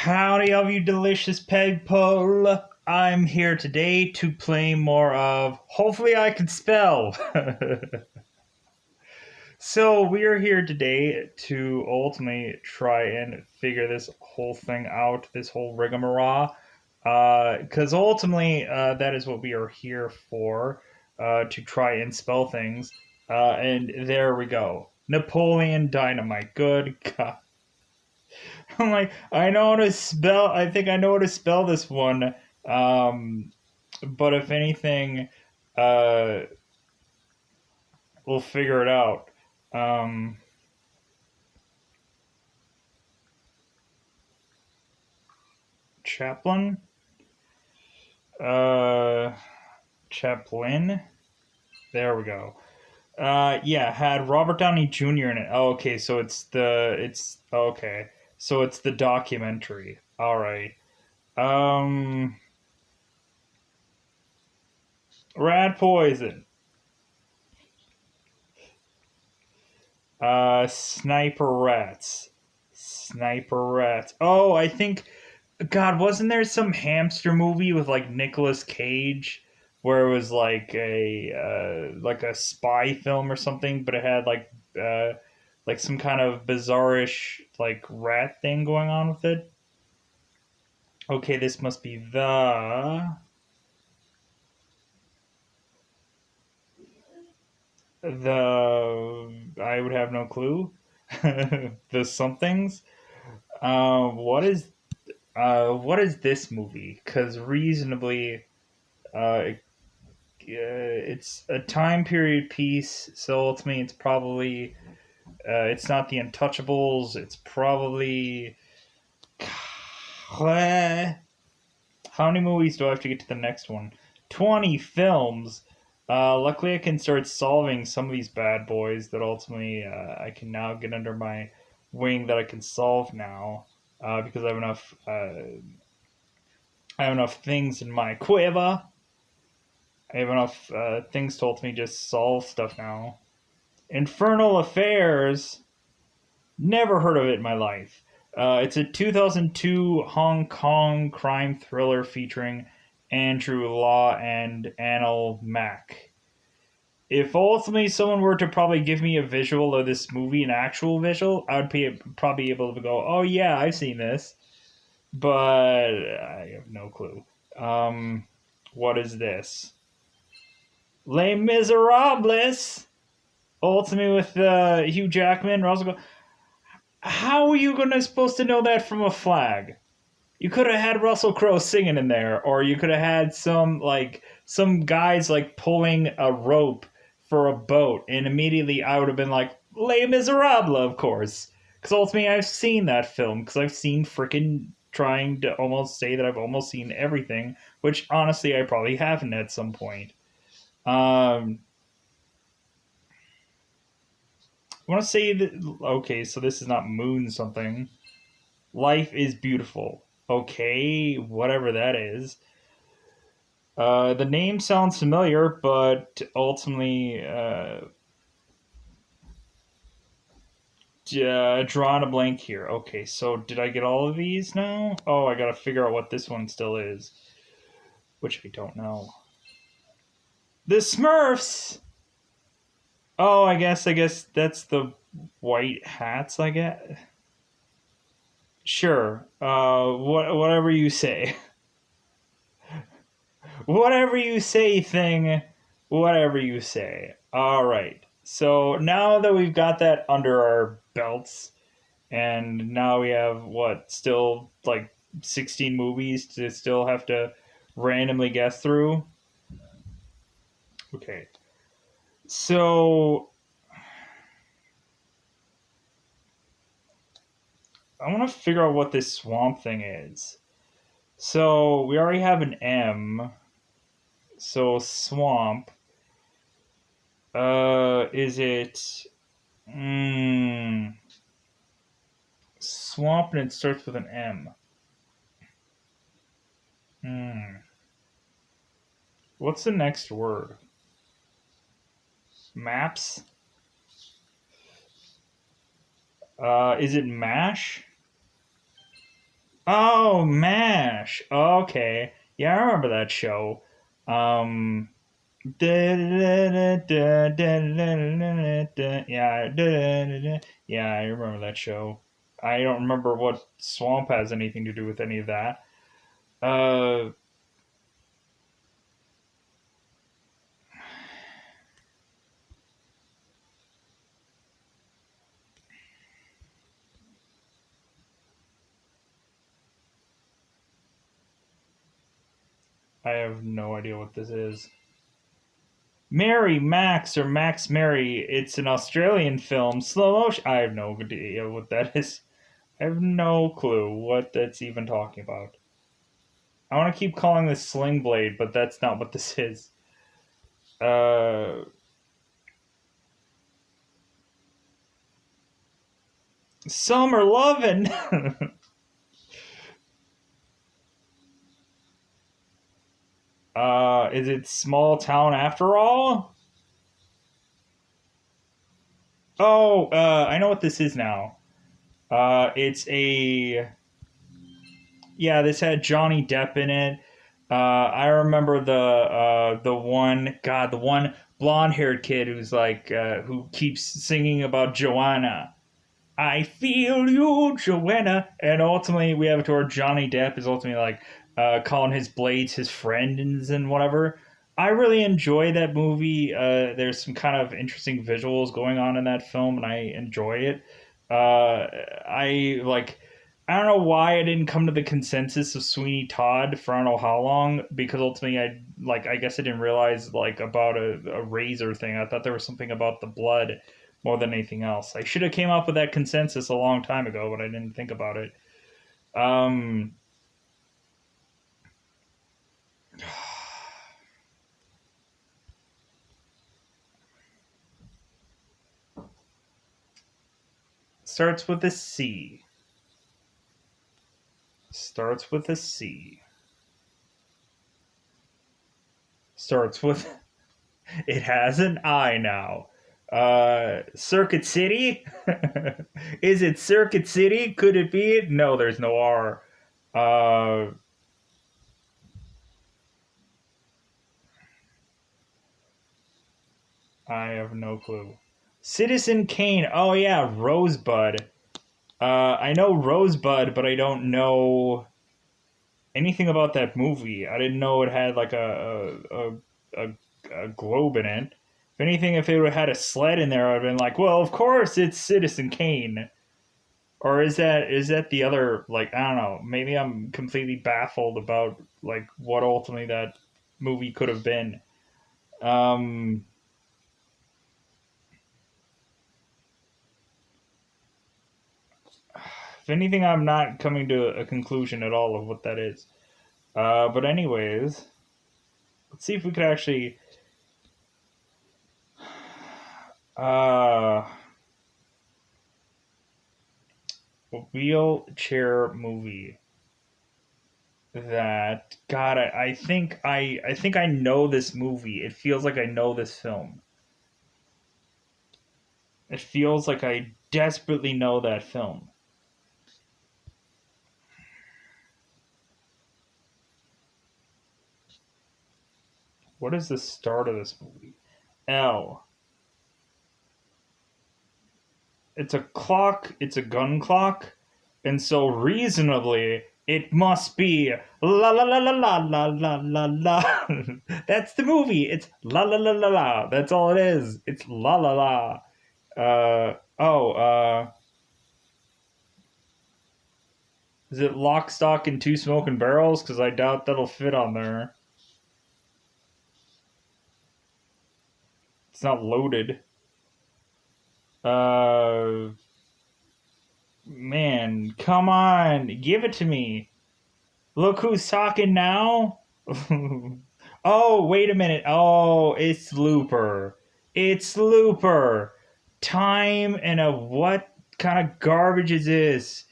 Howdy, all you delicious people. I'm here today to play more of Hopefully I Can Spell. So, we're here today to ultimately try and figure this whole thing out, this whole rigmarole. Because ultimately, that is what we are here for, to try and spell things. And there we go. Napoleon Dynamite. Good God. I'm like, I know how to spell. I think I know how to spell this one. Um, but if anything, uh, we'll figure it out. Um, Chaplin, uh, Chaplin. There we go. Yeah, had Robert Downey Jr. in it. Oh, okay, so okay, so it's the documentary. All right. Um, Rat Poison. Sniper Rats. Sniper Rats. Oh, I think God, wasn't there some hamster movie with like Nicolas Cage where it was like a spy film or something, but it had like some kind of bizarrish like rat thing going on with it? Okay, this must be the I would have no clue. The somethings. What is this movie? Because reasonably, it's a time period piece, so ultimately it's probably it's not the Untouchables. It's probably how many movies do I have to get to the next one? 20 films. Luckily, I can start solving some of these bad boys that ultimately I can now get under my wing that I can solve now because I have enough things in my quiver. I have enough things to ultimately just solve stuff now. Infernal Affairs. Never heard of it in my life. It's a 2002 Hong Kong crime thriller featuring Andrew Law and Anil Mack. If ultimately someone were to probably give me a visual of this movie, an actual visual, I would probably be able to go, "Oh yeah, I've seen this," but I have no clue. Um, what is this? Les Miserables. Ultimately with Hugh Jackman, Russell. How are you gonna supposed to know that from a flag? You could have had Russell Crowe singing in there, or you could have had some guys like pulling a rope for a boat, and immediately I would have been like, Les Miserables, of course. Because ultimately I've seen that film, because I've seen freaking trying to almost say that I've almost seen everything, which honestly I probably haven't at some point. Um, I want to say that, okay, so this is not Moon something. Life is beautiful. Okay, whatever that is. The name sounds familiar, but ultimately, drawing a blank here. Okay, so did I get all of these now? Oh, I gotta figure out what this one still is, which I don't know. The Smurfs. Oh, I guess that's the white hats. I get. Sure. Whatever you say. Whatever you say, thing. Whatever you say. All right. So now that we've got that under our belts, and now we have what, still like 16 movies to still have to randomly guess through. Okay. So I want to figure out what this swamp thing is. So we already have an M. So swamp. Is it swamp and it starts with an M? Hmm. What's the next word? Maps? Is it mash? Oh, MASH. Okay. Yeah, I remember that show. Um, yeah, yeah, I remember that show. I don't remember what Swamp has anything to do with any of that. Uh, I have no idea what this is. Mary Max or Max Mary. It's an Australian film. Slow motion. I have no idea what that is. I have no clue what that's even talking about. I want to keep calling this Sling Blade, but that's not what this is. Uh, Summer Lovin'. Is it Small Town After All? Oh, I know what this is now. It's a Yeah. This had Johnny Depp in it. I remember the one God, the one blonde haired kid who's like who keeps singing about Joanna. I feel you, Joanna. And ultimately, we have it to where Johnny Depp is ultimately like calling his blades his friends and whatever. I really enjoy that movie. There's some kind of interesting visuals going on in that film, and I enjoy it. I like. I don't know why I didn't come to the consensus of Sweeney Todd for I don't know how long because ultimately I like I guess I didn't realize like about a razor thing. I thought there was something about the blood more than anything else. I should have came up with that consensus a long time ago, but I didn't think about it. Um, starts with a C. Starts with a C. Starts with. It has an I now. Circuit City? Is it Circuit City? Could it be it? No, there's no R. Uh, I have no clue. Citizen Kane. Oh, yeah, Rosebud. I know Rosebud, but I don't know anything about that movie. I didn't know it had like a globe in it. If anything, if it would have had a sled in there, I'd have been like, well, of course it's Citizen Kane. Or is that the other like I don't know, maybe I'm completely baffled about like what ultimately that movie could have been. Um if anything I'm not coming to a conclusion at all of what that is. But anyways, let's see if we could actually uh wheelchair movie that God I think I know this movie. It feels like I know this film. It feels like I desperately know that film. What is the start of this movie? L. It's a clock, it's a gun clock, and so reasonably it must be la la la la la la la la la. That's the movie. It's la la la la la. That's all it is. It's la la la. Is it Lock, Stock, and Two Smoking Barrels? Because I doubt that'll fit on there. It's not loaded. Uh, man, come on, give it to me. Look who's talking now. Oh, wait a minute. Oh, it's Looper. It's Looper. Time and a what kind of garbage is this?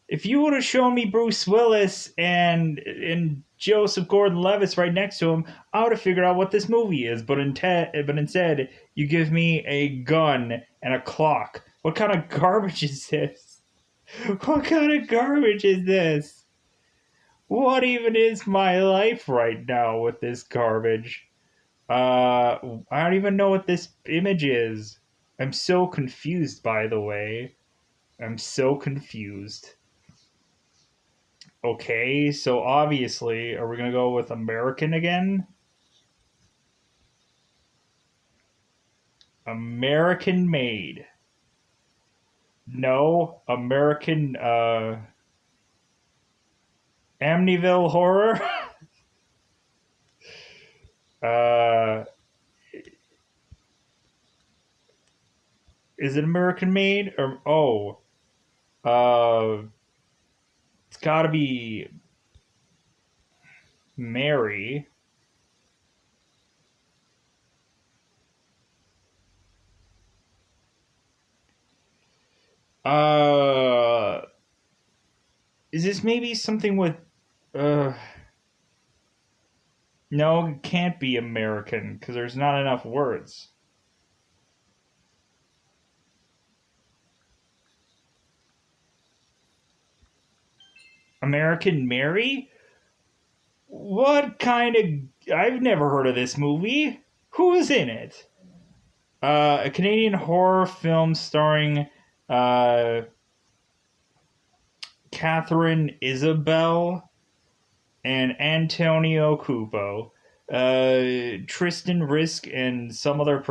If you would have shown me Bruce Willis and Joseph Gordon-Levitt right next to him, I would have figured out what this movie is. But instead, you give me a gun and a clock. What kind of garbage is this? What kind of garbage is this? What even is my life right now with this garbage? I don't even know what this image is. I'm so confused, by the way. I'm so confused. Okay, so obviously, are we gonna go with American again? American made. No, American, Amityville horror? uh, is it American made? Or, oh, it's gotta be Mary. Uh, is this maybe something with, uh, no, it can't be American, because there's not enough words. American Mary? What kind of. I've never heard of this movie. Who is in it? A Canadian horror film starring uh, Catherine Isabelle and Antonio Cupo. Tristan Risk and some other.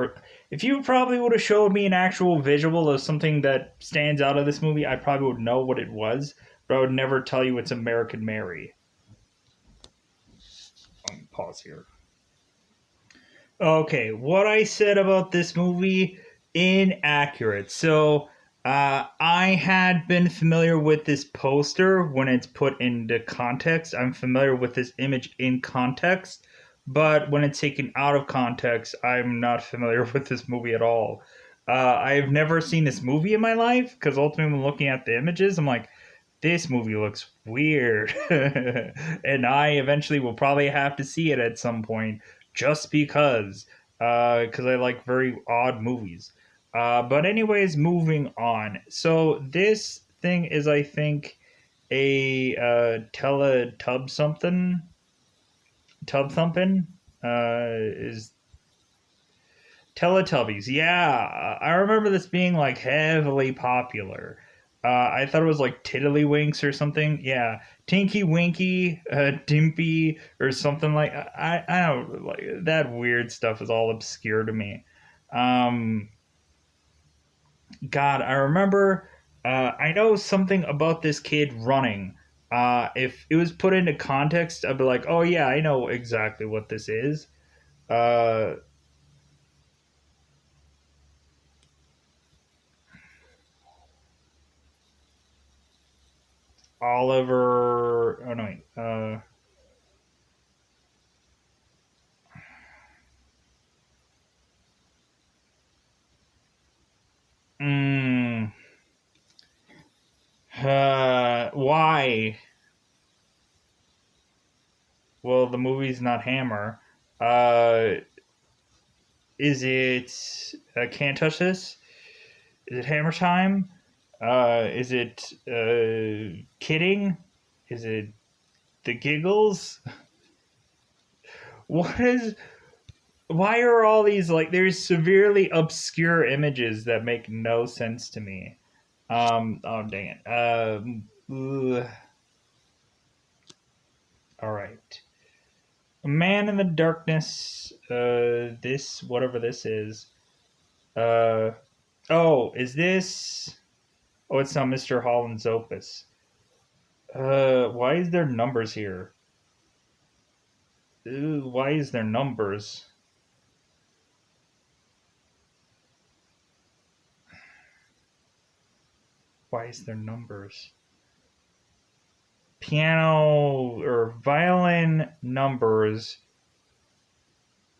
If you probably would have showed me an actual visual of something that stands out of this movie, I probably would know what it was, but I would never tell you it's American Mary. Pause here. Okay, what I said about this movie, inaccurate. So, I had been familiar with this poster when it's put into context. I'm familiar with this image in context, but when it's taken out of context, I'm not familiar with this movie at all. I've never seen this movie in my life because ultimately, when looking at the images, I'm like, this movie looks weird. And I eventually will probably have to see it at some point just because I like very odd movies. But anyways, moving on. So this thing is, I think, a Teletub something, tub thumping. Is Teletubbies. Yeah, I remember this being like heavily popular. I thought it was like Tiddlywinks or something. Yeah, Tinky Winky, Dimpy, or something like. I don't like that weird stuff is all obscure to me. Um, God, I remember. I know something about this kid running. If it was put into context, I'd be like, oh yeah, I know exactly what this is. Uh, Oliver. Oh no, wait. Mm, why? Well, the movie's not Hammer. Uh, is it? Can't touch this. Is it Hammer time? Is it kidding? Is it the giggles? What is? Why are all these like? There's severely obscure images that make no sense to me. Oh dang it. All right. A man in the darkness. This whatever this is. Uh, oh, is this? Oh, it's not Mr. Holland's Opus. Why is there numbers here? Why is there numbers? Why is there numbers? Piano or violin numbers.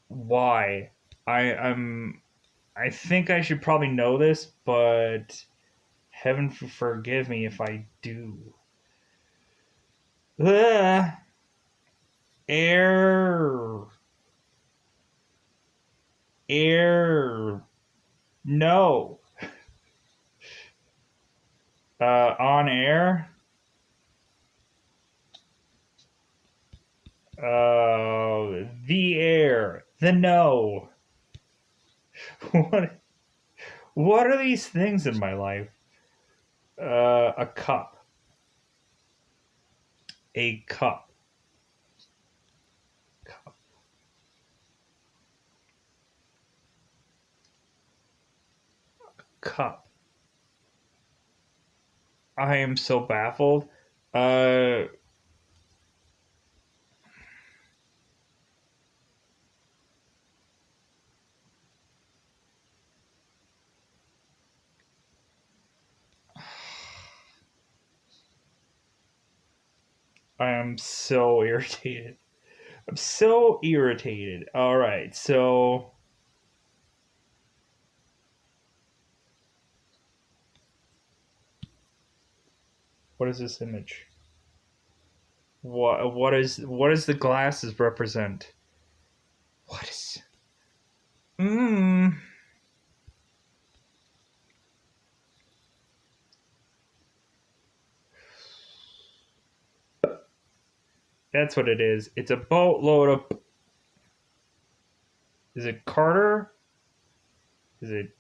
Why? I think I should probably know this, but heaven forgive me if I do. Ugh. Air. Air. No. On air. The air. The no. What? What are these things in my life? A cup. A cup. Cup. Cup. I am so baffled. Uh, I am so irritated. I'm so irritated. All right, so what is this image? What is the glasses represent? What is? Mmm. That's what it is. It's a boatload of. Is it Carter? Is it?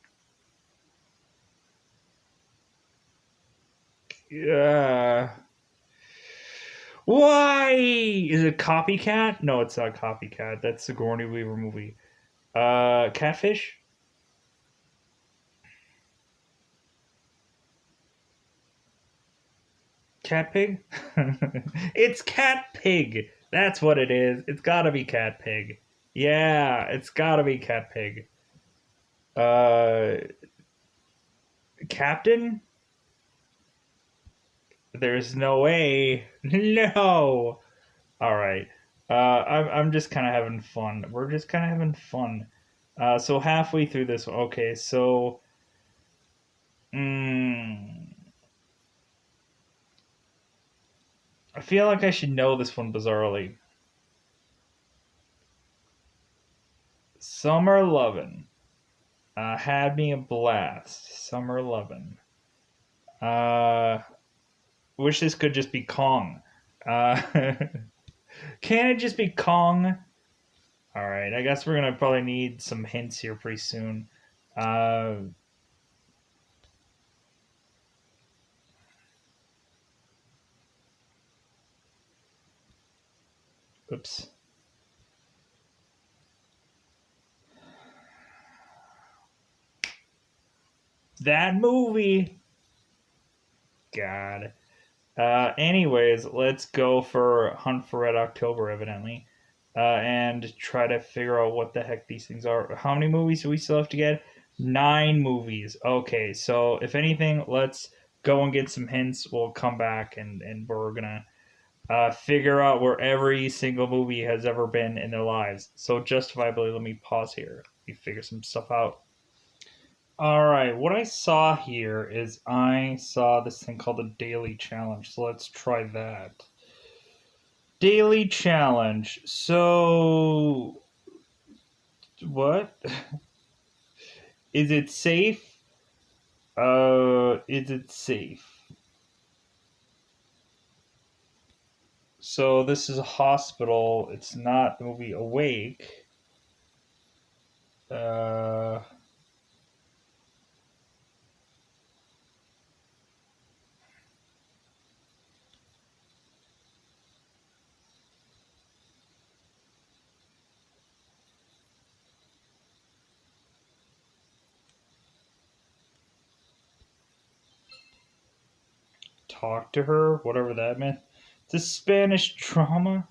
Yeah. Why is it Copycat? No, it's not Copycat. That's the Sigourney Weaver movie. Catfish. Cat pig. It's cat pig. That's what it is. It's gotta be cat pig. Yeah, it's gotta be cat pig. Uh, Captain. There's no way. No. All right. I'm just kind of having fun. We're just kind of having fun. So halfway through this, okay. So, mm, I feel like I should know this one bizarrely. Summer Lovin' had me a blast. Summer Lovin'. Uh, wish this could just be Kong. Uh, can it just be Kong? All right. I guess we're gonna probably need some hints here pretty soon. Uh, oops. That movie. God. Anyways, let's go for Hunt for Red October, evidently, and try to figure out what the heck these things are. How many movies do we still have to get? 9 movies. Okay, so if anything, let's go and get some hints. We'll come back and we're gonna figure out where every single movie has ever been in their lives. So justifiably, let me pause here. Let me figure some stuff out. All right, what I saw here is I saw this thing called a daily challenge. So let's try that. Daily challenge. So, what? Is it safe? Is it safe? So this is a hospital. It's not the movie Awake. Uh, Talk to her, whatever that meant. It's a Spanish drama.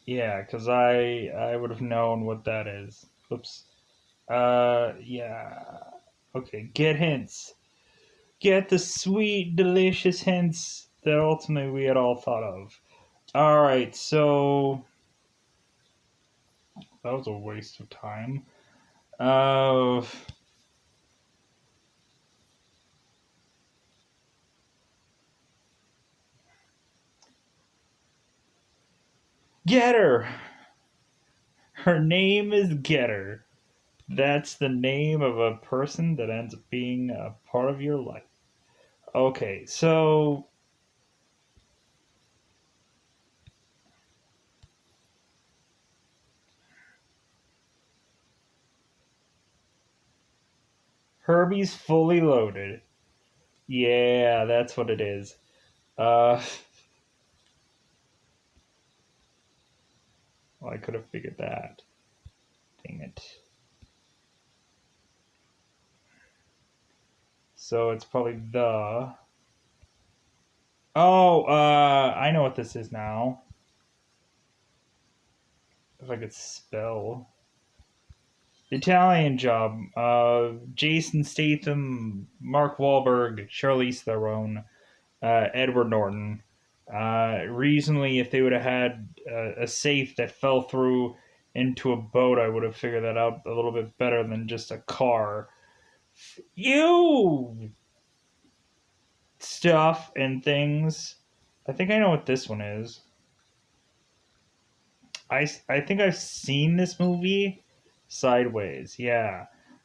Yeah, because I would have known what that is. Oops. Yeah. Okay, get hints. Get the sweet, delicious hints that ultimately we had all thought of. Alright, so that was a waste of time. Uh, Getter! Her name is Getter. That's the name of a person that ends up being a part of your life. Okay, so Herbie's Fully Loaded. Yeah, that's what it is. Uh, well, I could have figured that. Dang it. So it's probably the. Oh, I know what this is now. If I could spell. Italian Job. Jason Statham, Mark Wahlberg, Charlize Theron, Edward Norton. Recently, if they would have had a safe that fell through into a boat, I would have figured that out a little bit better than just a car. You stuff and things. I think I know what this one is. I think I've seen this movie. Sideways, yeah.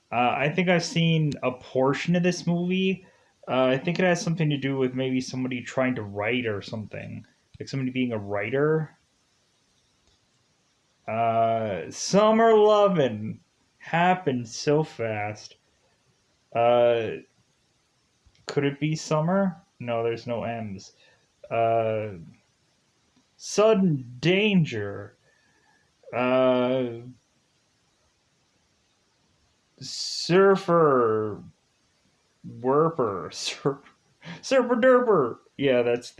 I think I've seen a portion of this movie. I think it has something to do with maybe somebody trying to write or something, like somebody being a writer. Summer Lovin' happened so fast. Uh, could it be summer? No, there's no M's. Uh, Sudden Danger. Uh, Surfer Werper. Surfer Derper. Yeah, that's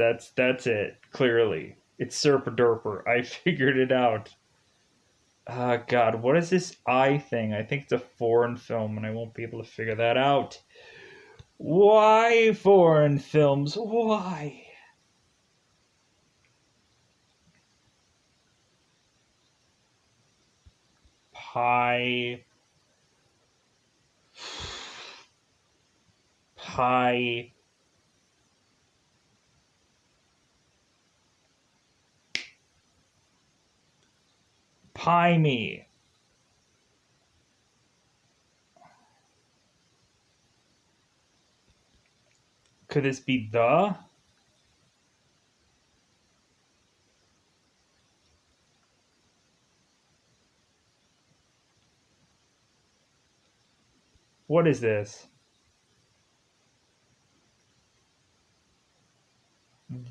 it. Clearly, it's Surfer Derper. I figured it out. God, what is this I thing? I think it's a foreign film, and I won't be able to figure that out. Why foreign films? Why? Pie. Pie. Pie me. Could this be the? What is this?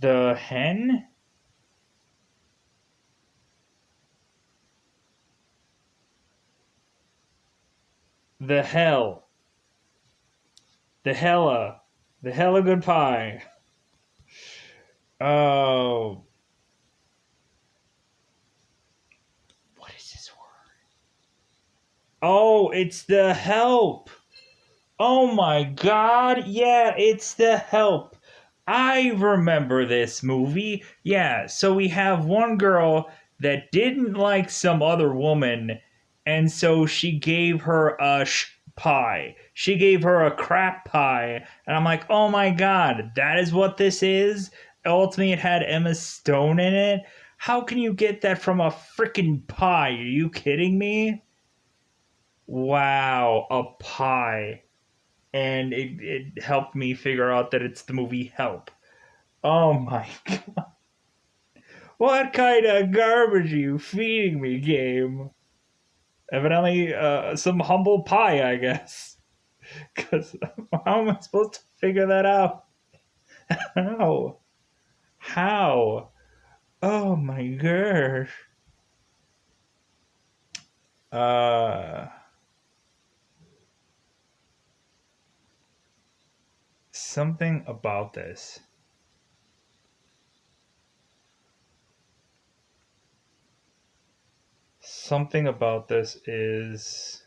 The hen? The hell. The hella. The hella good pie. Oh. What is this word? Oh, it's the help. Oh my god. Yeah, it's the help. I remember this movie. Yeah, so we have one girl that didn't like some other woman, and so she gave her a pie. She gave her a crap pie, and I'm like, oh my god, that is what this is? Ultimately, it had Emma Stone in it. How can you get that from a freaking pie? Are you kidding me? Wow, a pie. And it helped me figure out that it's the movie Help. Oh my god. What kind of garbage are you feeding me, game? Evidently, some humble pie, I guess. Because how am I supposed to figure that out? How? How? Oh my gosh. Uh, something about this. Something about this is.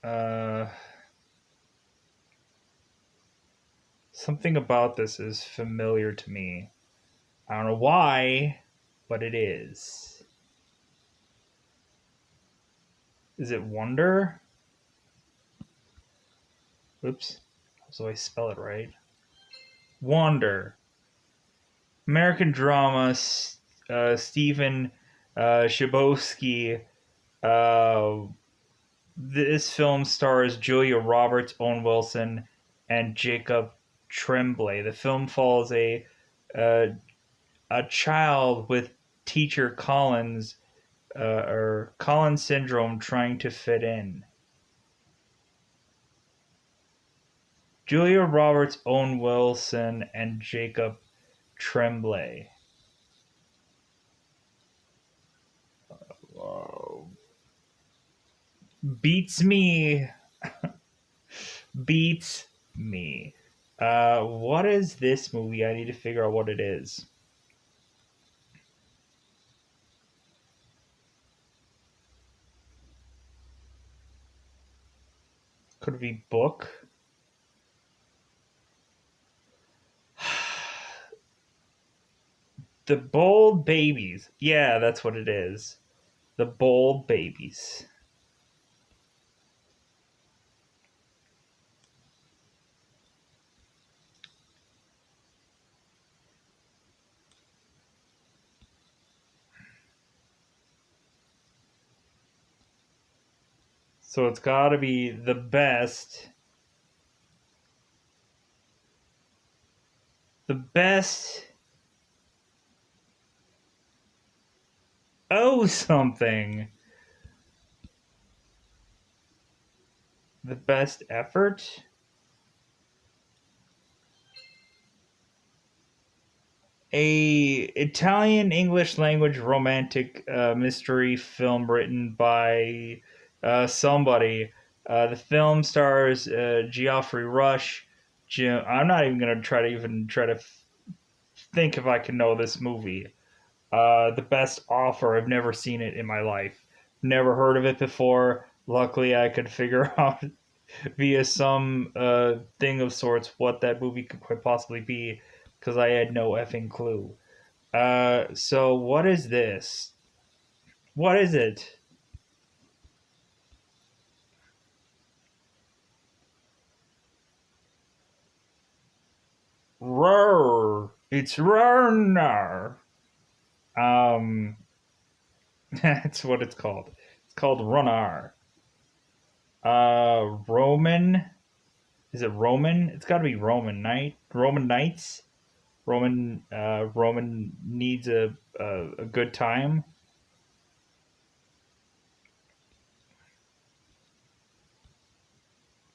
Uh, something about this is familiar to me. I don't know why, but it is. Is it Wonder? Oops. So I spell it right. Wander. American drama. Stephen Chbosky. Uh, this film stars Julia Roberts, Owen Wilson, and Jacob Tremblay. The film follows a, a child with teacher Collins or Collins syndrome trying to fit in. Julia Roberts, Owen Wilson, and Jacob Tremblay. Whoa. Beats me. Beats me. What is this movie? I need to figure out what it is. Could it be book? The Bold Babies. Yeah, that's what it is. The Bold Babies. So it's got to be the best. The best. Oh, something. The best effort? A Italian English language romantic mystery film written by somebody. The film stars Geoffrey Rush. I'm not even gonna try to think if I can know this movie. The best offer. I've never seen it in my life. Never heard of it before. Luckily, I could figure out via some thing of sorts what that movie could quite possibly be because I had no effing clue. So what is this? What is it? Roar! It's Rarnar. Um, that's what it's called. It's called Runar. Roman. Is it Roman? It's got to be Roman Knight. Roman Knights. Roman needs a good time.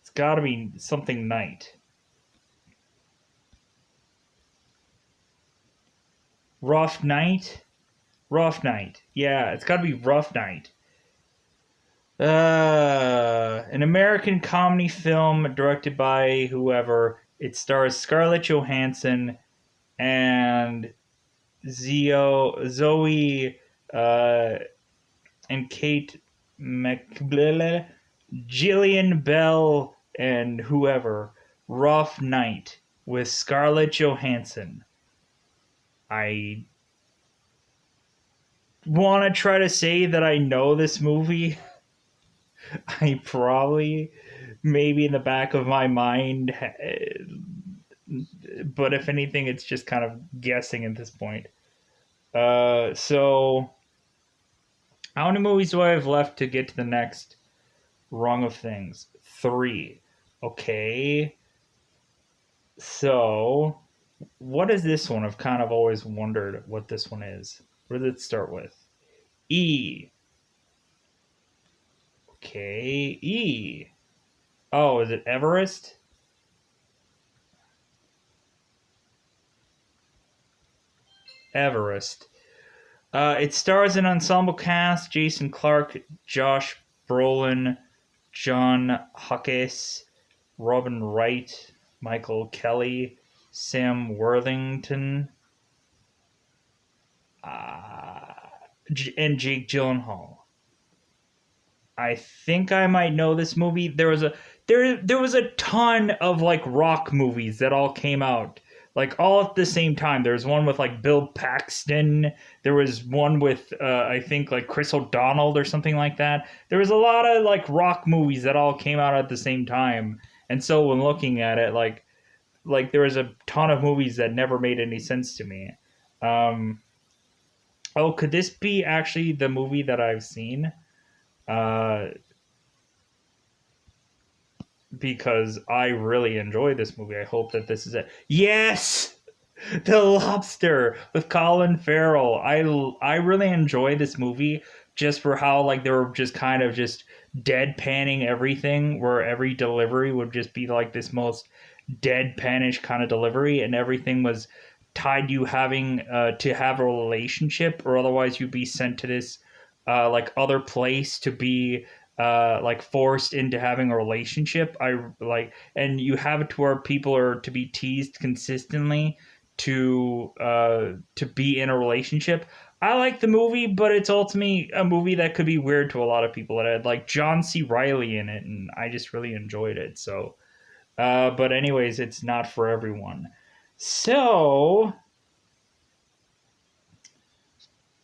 It's got to be something Knight. Rough Night. Rough Night. Yeah, it's got to be Rough Night. An American comedy film directed by whoever. It stars Scarlett Johansson and Zoe uh, and Kate McBlille, Jillian Bell, and whoever. Rough Night with Scarlett Johansson. I want to try to say that I know this movie. I probably, maybe in the back of my mind, but if anything, it's just kind of guessing at this point. So how many movies do I have left to get to the next rung of things? 3. Okay. So, what is this one? I've kind of always wondered what this one is. What does it start with? E. Okay. E. Oh, is it Everest? Everest. It stars an ensemble cast: Jason Clarke, Josh Brolin, John Huckes, Robin Wright, Michael Kelly, Sam Worthington, uh, and Jake Gyllenhaal. I think I might know this movie. There was a ton of like rock movies that all came out like all at the same time. There was one with like Bill Paxton. There was one with I think like Chris O'Donnell or something like that. There was a lot of like rock movies that all came out at the same time. And so when looking at it, like there was a ton of movies that never made any sense to me. Um, oh, could this be actually the movie that I've seen? Uh, because I really enjoy this movie. I hope that this is it. Yes! The Lobster with Colin Farrell. I really enjoy this movie just for how like they were just kind of just deadpanning everything, where every delivery would just be like this most deadpanish kind of delivery, and everything was tied to you having to have a relationship, or otherwise you'd be sent to this like other place to be like forced into having a relationship. I like, and you have it to where people are to be teased consistently to be in a relationship. I like the movie, but it's ultimately a movie that could be weird to a lot of people. It had like John C. Riley in it, and I just really enjoyed it. So, but anyways, it's not for everyone. So,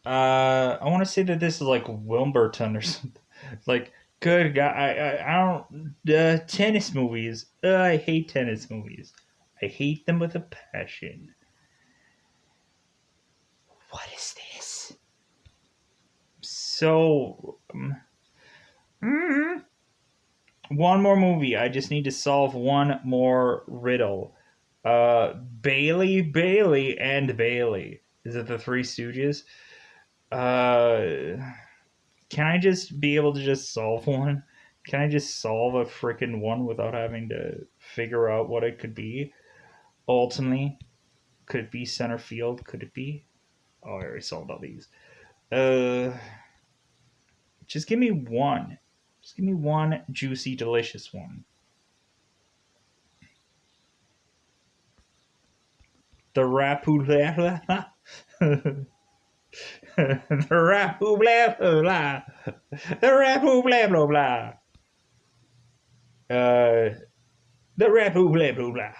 I want to say that this is like Wilburton or something. Like, good guy. I don't. Tennis movies. I hate tennis movies. I hate them with a passion. What is this? So, mm, one more movie. I just need to solve one more riddle. Bailey, and Bailey. Is it the Three Stooges? Uh, can I just be able to just solve one? Can I just solve a freaking one without having to figure out what it could be? Ultimately, could it be center field? Could it be? Oh, I already solved all these. Uh, just give me one. Just give me one juicy, delicious one. The Rapu blah blah. The Rapu blah blah blah. The Rapu blah blah blah. Uh, the Rapu blah blah blah.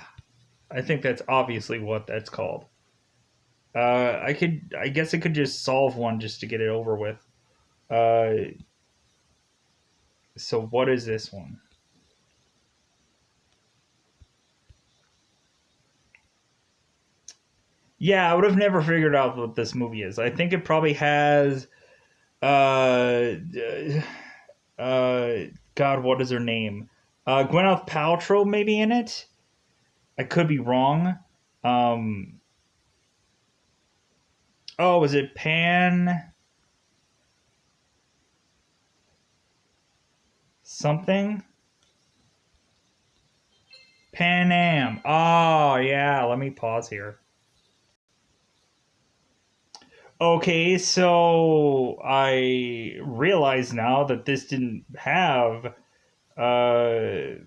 I think that's obviously what that's called. I guess I could just solve one just to get it over with. Uh, so what is this one? Yeah, I would have never figured out what this movie is. I think it probably has uh, uh, God, what is her name? Gwyneth Paltrow maybe in it. I could be wrong. Um, oh, was it Pan something? Pan Am. Oh yeah. Let me pause here. Okay, so I realize now that this didn't have uh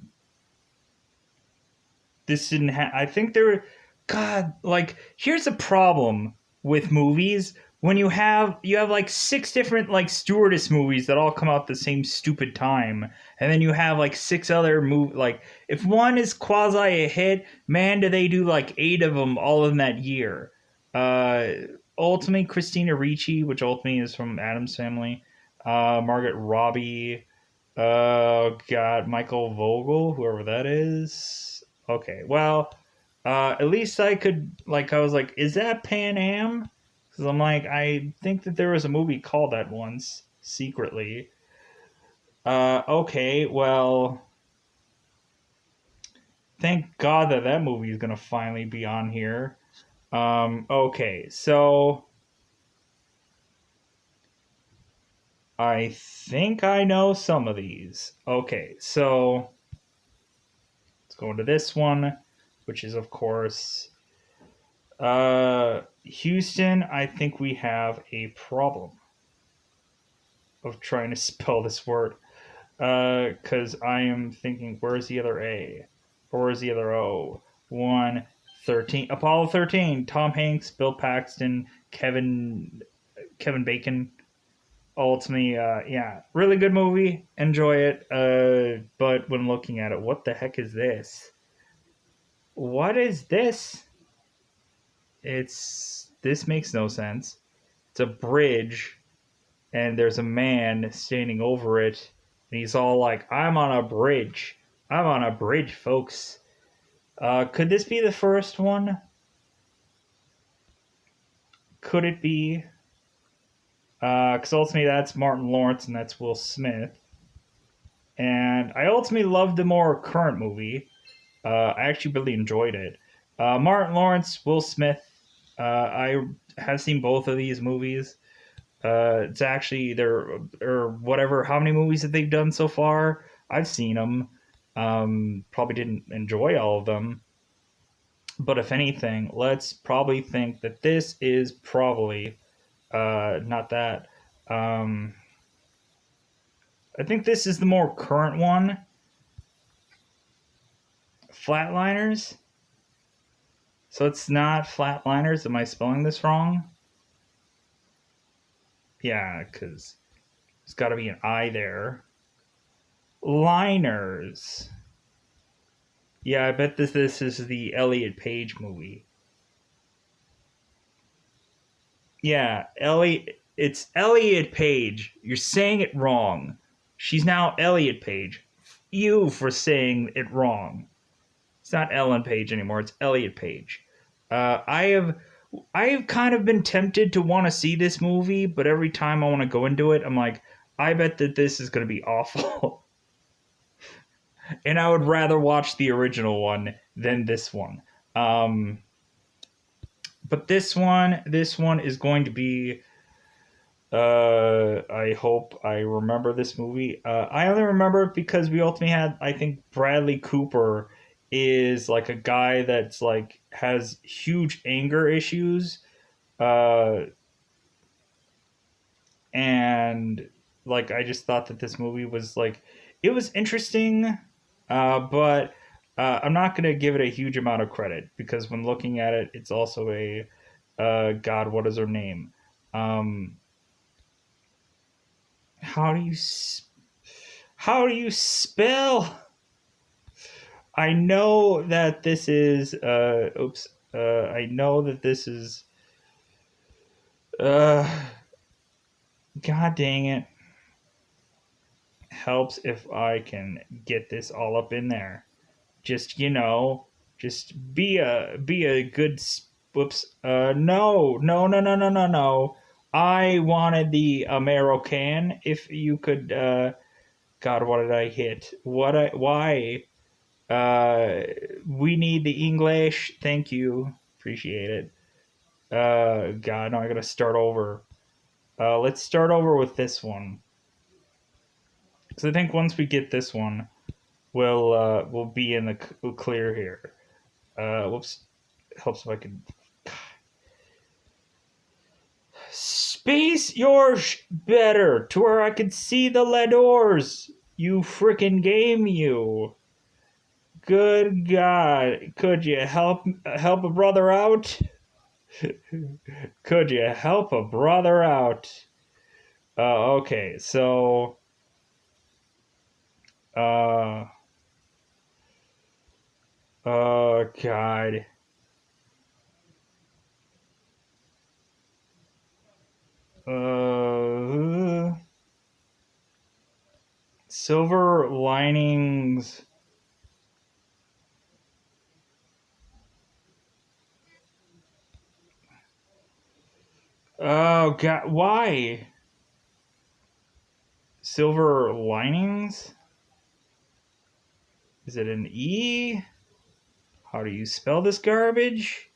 I think there, God, like here's the problem with movies. When you have like six different like stewardess movies that all come out the same stupid time, and then you have like six other like if one is quasi a hit, man, do they do like eight of them all in that year. Uh, ultimately, Christina Ricci, which ultimately is from Adam's Family, Margaret Robbie, God, Michael Vogel, whoever that is. Okay, well, at least I could like I was like, is that Pan Am? Because I'm like, I think that there was a movie called that once secretly. Okay, well, thank God that that movie is gonna finally be on here. Okay, so I think I know some of these. Okay, so let's go into this one, which is of course Houston. I think we have a problem of trying to spell this word. Because I am thinking, where's the other A? Or where's the other O? 113. Apollo 13. Tom Hanks, Bill Paxton, Kevin Bacon. Ultimately, yeah, really good movie. Enjoy it. But when looking at it, what the heck is this? What is this? This makes no sense. It's a bridge, and there's a man standing over it, and he's all like, "I'm on a bridge. I'm on a bridge, folks." Could this be the first one? Could it be? Because ultimately, that's Martin Lawrence and that's Will Smith. And I ultimately loved the more current movie. I actually really enjoyed it. Martin Lawrence, Will Smith. I have seen both of these movies. It's actually they're or whatever. How many movies that they've done so far? I've seen them. Probably didn't enjoy all of them, but if anything, let's probably think that this is probably not that. Um, I think this is the more current one. Flatliners. So it's not Flatliners. Am I spelling this wrong? Yeah, because there's got to be an I there. Liners. Yeah, I bet this is the Elliot Page movie. Yeah, Elliot. It's Elliot Page. You're saying it wrong. She's now Elliot Page. You for saying it wrong. It's not Ellen Page anymore. It's Elliot Page. I have kind of been tempted to want to see this movie, but every time I want to go into it, I'm like, I bet that this is going to be awful. And I would rather watch the original one than this one. Um, but this one is going to be. I hope I remember this movie. I only remember it because we ultimately had. I think Bradley Cooper is like a guy that's like has huge anger issues. Uh, and like I just thought that this movie was like it was interesting, but I'm not gonna give it a huge amount of credit because when looking at it, it's also a God, what is her name? Um, how do you how do you spell? I know that this is oops. I know that this is uh God dang it. Helps if I can get this all up in there. Just just be a good whoops. No. I wanted the American. If you could, God, what did I hit? Why? Uh, we need the English. Thank you, appreciate it. God, no, I gotta start over. Let's start over with this one because I think once we get this one, we'll be in the clear here. Whoops. Helps if I could space yours better to where I could see the leadors. You frickin' game, you. Good God, could you help a brother out? Could you help a brother out? Okay, so uh God. Uh Silver Linings. Oh God, why? Silver Linings? Is it an E? How do you spell this garbage?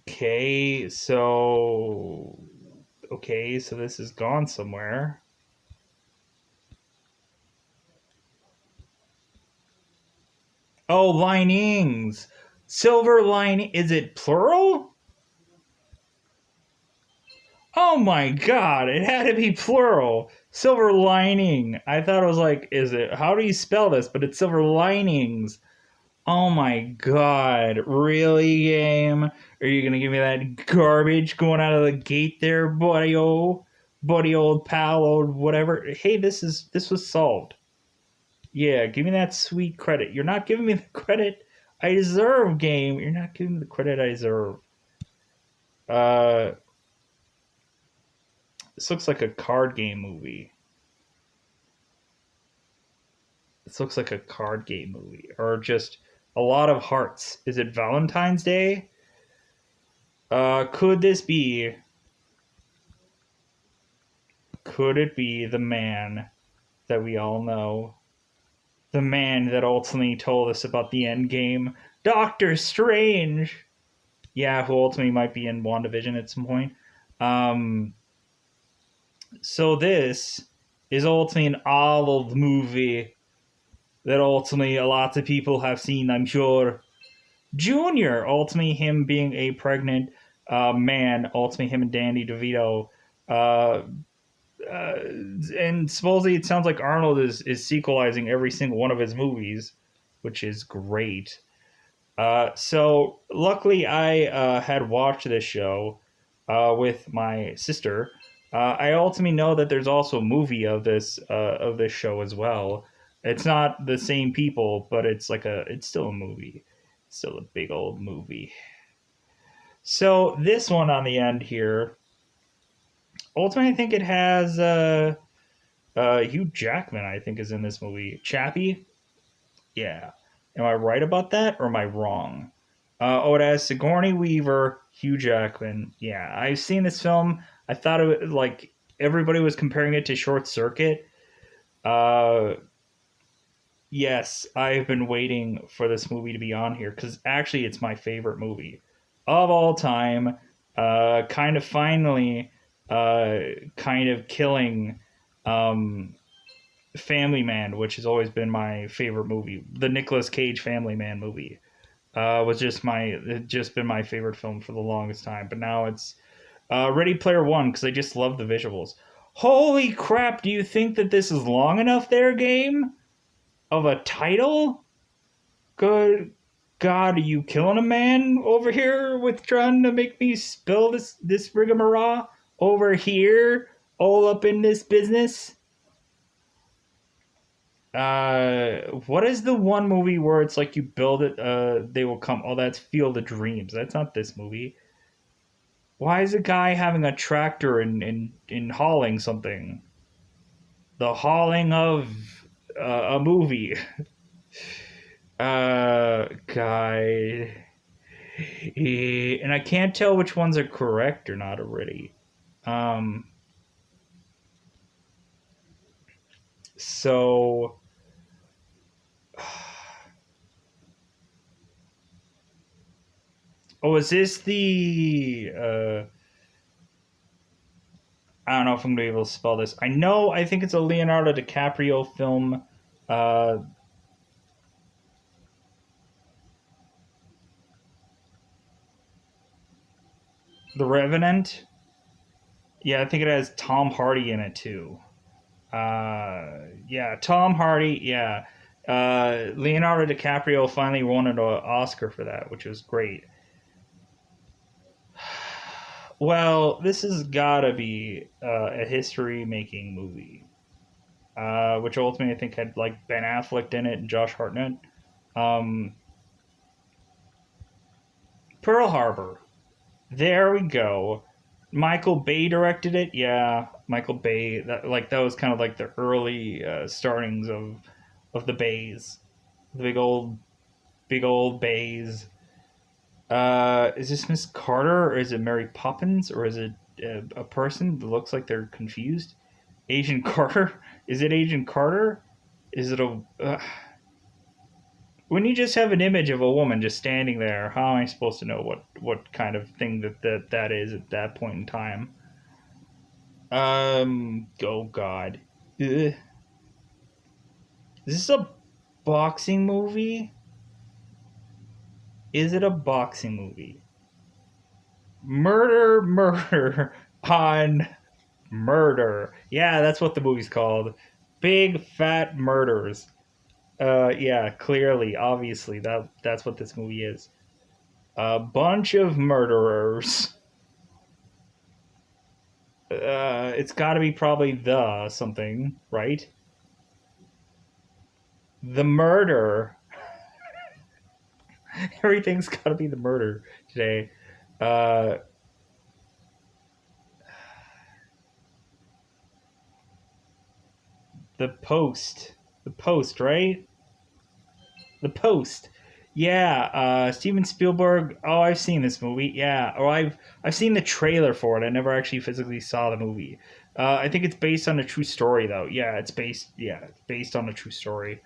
Okay, so this is gone somewhere. Oh, linings. Silver lining. Is it plural? Oh my God! It had to be plural. Silver lining. I thought it was like, is it? How do you spell this? But it's silver linings. Oh my God! Really, game? Are you gonna give me that garbage going out of the gate there, buddy, old pal, old whatever? Hey, this was solved. Yeah, give me that sweet credit. You're not giving me the credit I deserve, game. You're not giving me the credit I deserve. Uh, this looks like a card game movie. This looks like a card game movie, or just a lot of hearts. Is it Valentine's Day? Could this be could it be the man that we all know? The man that ultimately told us about the end game? Doctor Strange! Yeah, who ultimately might be in WandaVision at some point. Um, so this is ultimately an old movie that ultimately a lot of people have seen, I'm sure. Junior, ultimately him being a pregnant man, ultimately him and Danny DeVito. Uh, and supposedly it sounds like Arnold is sequelizing every single one of his movies, which is great. So luckily I had watched this show with my sister. I ultimately know that there's also a movie of this show as well. It's not the same people, but it's still a movie. It's still a big old movie. So this one on the end here, ultimately I think it has Hugh Jackman. I think is in this movie. Chappie, yeah. Am I right about that or am I wrong? Oh, it has Sigourney Weaver, Hugh Jackman. Yeah, I've seen this film. I thought it was like everybody was comparing it to Short Circuit. Uh, yes, I've been waiting for this movie to be on here because actually it's my favorite movie of all time. Kind of finally, kind of killing um, Family Man, which has always been my favorite movie. The Nicolas Cage Family Man movie was just been my favorite film for the longest time. But now it's Ready Player One because I just love the visuals. Holy crap! Do you think that this is long enough, there, game of a title? Good God, are you killing a man over here with trying to make me spill this rigmarole over here, all up in this business? What is the one movie where it's like you build it, they will come? Oh, that's Field of Dreams. That's not this movie. Why is a guy having a tractor and hauling something? The hauling of a movie. Guy. And I can't tell which ones are correct or not already. Um, so. Oh, is this the I don't know if I'm gonna be able to spell this. I think it's a Leonardo DiCaprio film. Uh, The Revenant. Yeah, I think it has Tom Hardy in it too. Yeah, Tom Hardy. Yeah, Leonardo DiCaprio finally won an Oscar for that, which was great. Well, this has gotta be a history-making movie, which ultimately I think had like Ben Affleck in it and Josh Hartnett. Um, Pearl Harbor. There we go. Michael Bay directed it. Yeah, Michael Bay. That was kind of like the early startings of the Bays, the big old Bays. Is this Miss Carter or is it Mary Poppins or is it a person that looks like they're confused? Agent Carter? Is it Agent Carter? Is it a? When you just have an image of a woman just standing there, how am I supposed to know what kind of thing that is at that point in time? Oh God, Ugh. Is this a boxing movie? Is it a boxing movie? Murder on murder. Yeah, that's what the movie's called. Big fat murders. Yeah, clearly, obviously, that's what this movie is. A bunch of murderers. It's got to be probably the something, right? The murder. Everything's got to be the murder today. Uh, the Post. The Post, right? The Post. Yeah, Steven Spielberg. Oh, I've seen this movie. Yeah, or I've seen the trailer for it. I never actually physically saw the movie. I think it's based on a true story, though. Yeah, it's based on a true story.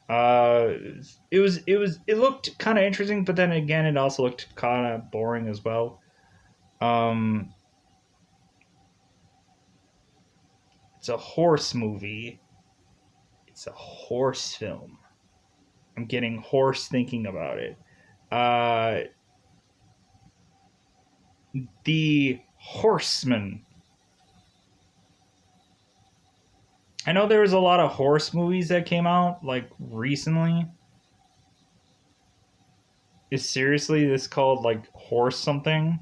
Uh, it looked kind of interesting, but then again, it also looked kind of boring as well. Um, it's a horse movie. It's a horse film. I'm getting hoarse thinking about it. Uh, the Horseman. I know there was a lot of horse movies that came out like recently. Is seriously this called like horse something?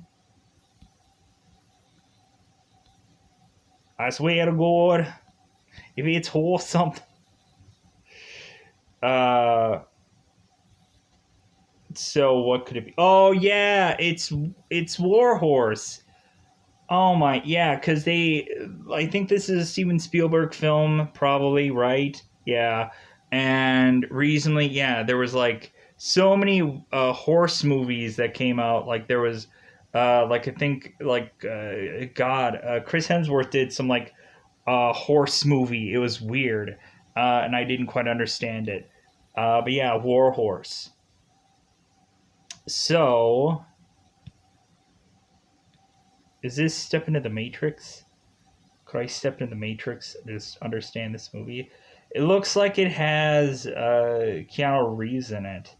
I swear to God, if it's horse something. Uh, so what could it be? Oh yeah, it's Warhorse. Oh my, yeah, because I think this is a Steven Spielberg film, probably, right? Yeah. And recently, yeah, there was like so many horse movies that came out. Like there was, like I think, like Chris Hemsworth did some like horse movie. It was weird, and I didn't quite understand it. But yeah, War Horse. So, is this Step into the Matrix? Could I step into the Matrix and just understand this movie? It looks like it has Keanu Reeves in it,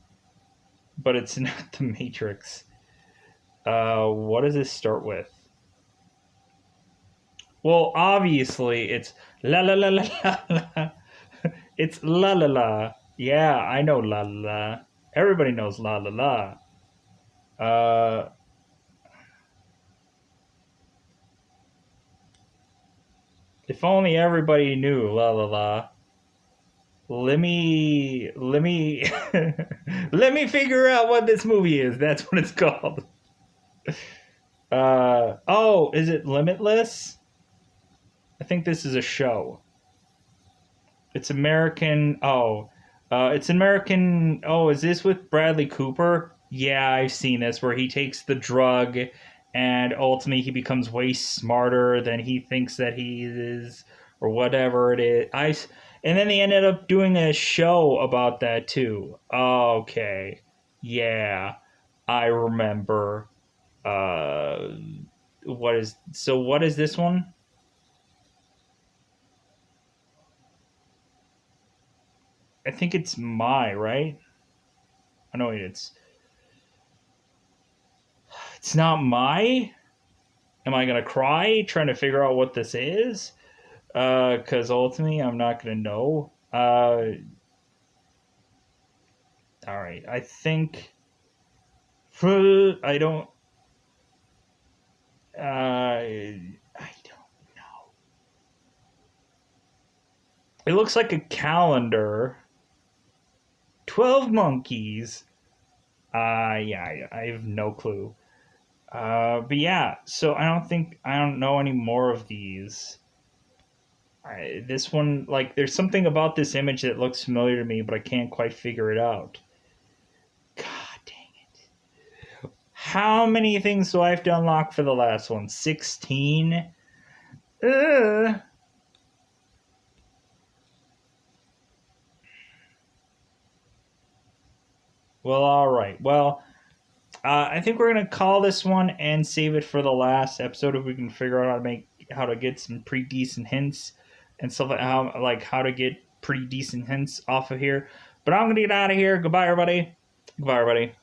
but it's not the Matrix. What does this start with? Well, obviously it's la la la la la la. It's la la la. Yeah, I know la la la. Everybody knows la la la. Uh, if only everybody knew la la la. Let me let me figure out what this movie is. That's what it's called. Oh, is it Limitless? I think this is a show. It's American. Oh, it's American. Oh, is this with Bradley Cooper? Yeah, I've seen this where he takes the drug and ultimately he becomes way smarter than he thinks that he is or whatever it is. And then they ended up doing a show about that too. Okay. Yeah, I remember. Uh what is this one? I think it's my, right? Oh no, wait, it's not my. Am I gonna cry trying to figure out what this is? Because ultimately I'm not gonna know. All right, I think I don't. I don't know. It looks like a calendar. 12 monkeys. Yeah, I have no clue. But yeah, so I don't know any more of these. This one, like, there's something about this image that looks familiar to me, but I can't quite figure it out. God dang it. How many things do I have to unlock for the last one? 16? Uh, well, alright. Well, I think we're going to call this one and save it for the last episode if we can figure out how to get some pretty decent hints and stuff like how to get pretty decent hints off of here. But I'm going to get out of here. Goodbye, everybody. Goodbye, everybody.